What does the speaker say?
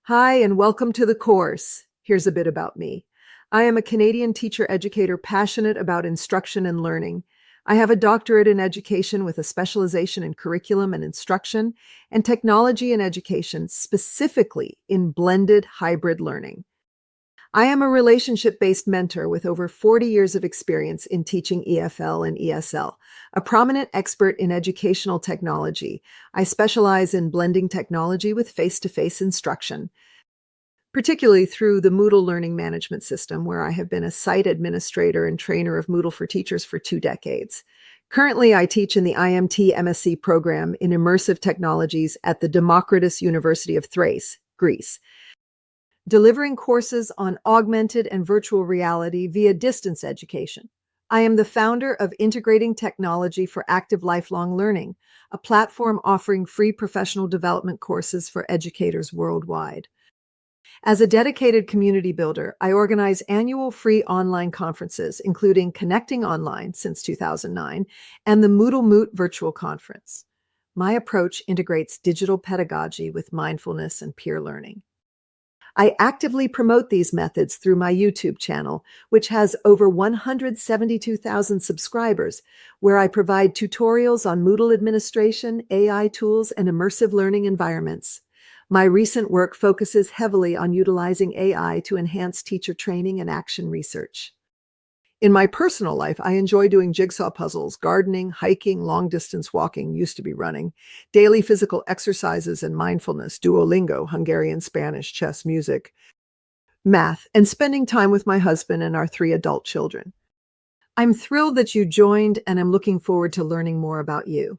Hi, and welcome to the course. Here's a bit about me. I am a Canadian teacher educator passionate about instruction and learning. I have a doctorate in education with a specialization in curriculum and instruction and technology and education, specifically in blended hybrid learning. I am a relationship-based mentor with over 40 years of experience in teaching EFL and ESL, a prominent expert in educational technology. I specialize in blending technology with face-to-face instruction, particularly through the Moodle learning management system, where I have been a site administrator and trainer of Moodle for teachers for 2 decades. Currently, I teach in the IMT MSc program in immersive technologies at the Democritus University of Thrace, Greece, delivering courses on augmented and virtual reality via distance education. I am the founder of Integrating Technology for Active Lifelong Learning, a platform offering free professional development courses for educators worldwide. As a dedicated community builder, I organize annual free online conferences, including Connecting Online since 2009 and the Moodle Moot virtual conference. My approach integrates digital pedagogy with mindfulness and peer learning. I actively promote these methods through my YouTube channel, which has over 172,000 subscribers, where I provide tutorials on Moodle administration, AI tools, and immersive learning environments. My recent work focuses heavily on utilizing AI to enhance teacher training and action research. In my personal life, I enjoy doing jigsaw puzzles, gardening, hiking, long-distance walking, used to be running, daily physical exercises and mindfulness, Duolingo, Hungarian, Spanish, chess, music, math, and spending time with my husband and our 3 adult children. I'm thrilled that you joined, and I'm looking forward to learning more about you.